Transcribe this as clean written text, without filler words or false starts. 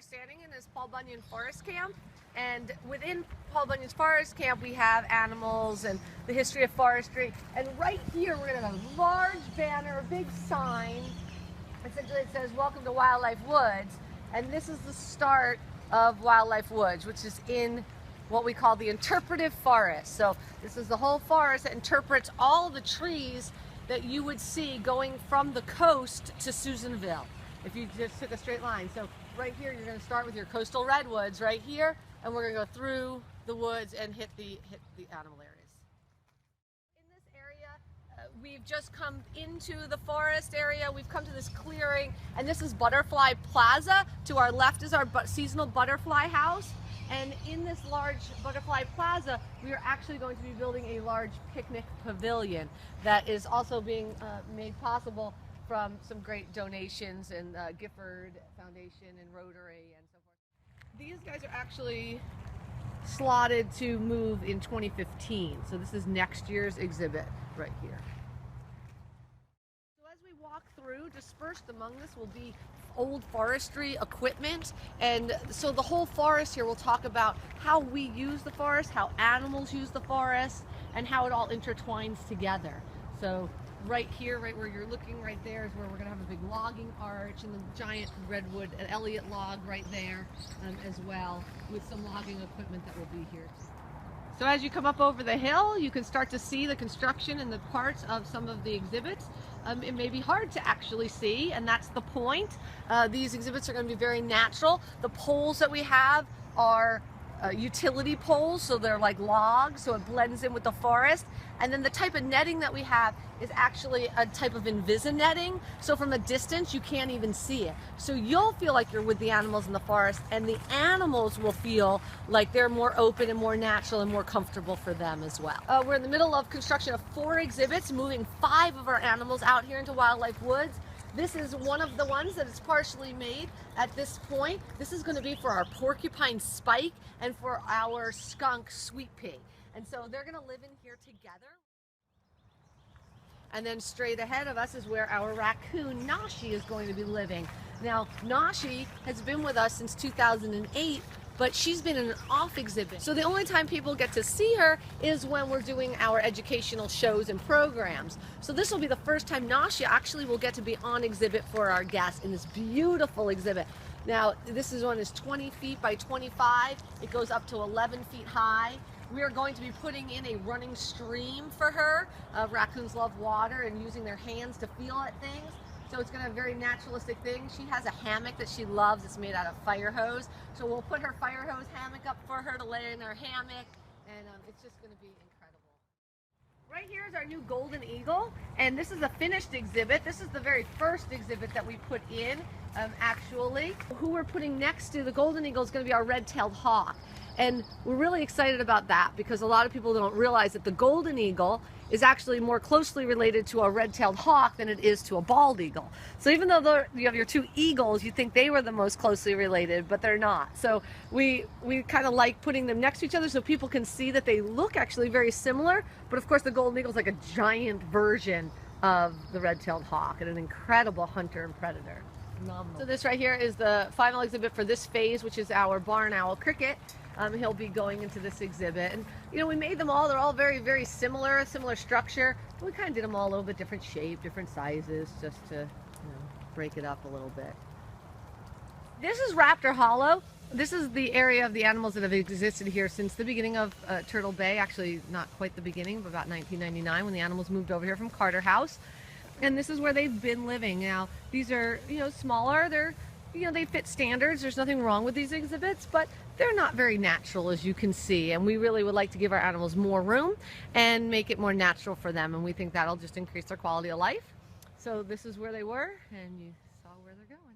standing in is Paul Bunyan Forest Camp, and within Paul Bunyan's Forest Camp we have animals and the history of forestry, and right here we're going to have a large banner, a big sign. Essentially it says welcome to Wildlife Woods, and this is the start of Wildlife Woods, which is in what we call the interpretive forest. So this is the whole forest that interprets all of the trees that you would see going from the coast to Susanville if you just took a straight line. So right here you're going to start with your coastal redwoods right here, and we're going to go through the woods and hit the animal areas. In this area, we've just come into the forest area. We've come to this clearing, and this is Butterfly Plaza. To our left is our seasonal butterfly house. And in this large butterfly plaza, we are actually going to be building a large picnic pavilion that is also being made possible from some great donations and Gifford Foundation and Rotary and so forth. These guys are actually slotted to move in 2015. So this is next year's exhibit right here. So as we walk through, dispersed among this will be old forestry equipment, and so the whole forest here will talk about how we use the forest, how animals use the forest, and how it all intertwines together. So right here, right where you're looking right there, is where we're going to have a big logging arch and the giant redwood and Elliott log right there as well, with some logging equipment that will be here. So as you come up over the hill, you can start to see the construction and the parts of some of the exhibits. It may be hard to actually see, and that's the point. These exhibits are going to be very natural. The poles that we have are utility poles, so they're like logs, so it blends in with the forest. And then the type of netting that we have is actually a type of Invisinetting, so from a distance you can't even see it. So you'll feel like you're with the animals in the forest, and the animals will feel like they're more open and more natural and more comfortable for them as well. We're in the middle of construction of 4 exhibits, moving 5 of our animals out here into Wildlife Woods. This is one of the ones that is partially made at this point. This is going to be for our porcupine Spike and for our skunk Sweet Pea. And so they're going to live in here together. And then straight ahead of us is where our raccoon Nashi is going to be living. Now, Nashi has been with us since 2008, but she's been in an off exhibit. So the only time people get to see her is when we're doing our educational shows and programs. So this will be the first time Nashi actually will get to be on exhibit for our guests in this beautiful exhibit. Now, this one is 20 feet by 25. It goes up to 11 feet high. We are going to be putting in a running stream for her. Raccoons love water and using their hands to feel at things. So it's going to have a very naturalistic thing. She has a hammock that she loves. It's made out of fire hose. So we'll put her fire hose hammock up for her to lay in her hammock, and it's just going to be incredible. Right here is our new golden eagle, and this is a finished exhibit. This is the very first exhibit that we put in, actually. Who we're putting next to the golden eagle is going to be our red-tailed hawk. And we're really excited about that because a lot of people don't realize that the golden eagle is actually more closely related to a red-tailed hawk than it is to a bald eagle. So even though you have your 2 eagles, you think they were the most closely related, but they're not. So we kind of like putting them next to each other so people can see that they look actually very similar. But of course the golden eagle is like a giant version of the red-tailed hawk and an incredible hunter and predator. Phenomenal. So this right here is the final exhibit for this phase, which is our barn owl cricket. He'll be going into this exhibit, and you know, we made them all, they're all very, very similar structure. We kind of did them all a little bit different shape, different sizes, just to break it up a little bit. This is Raptor Hollow. This is the area of the animals that have existed here since the beginning of Turtle Bay. Actually, not quite the beginning, but about 1999 when the animals moved over here from Carter House. And this is where they've been living. Now, these are, smaller. They're, they fit standards. There's nothing wrong with these exhibits, but they're not very natural, as you can see. And we really would like to give our animals more room and make it more natural for them. And we think that'll just increase their quality of life. So this is where they were, and you saw where they're going.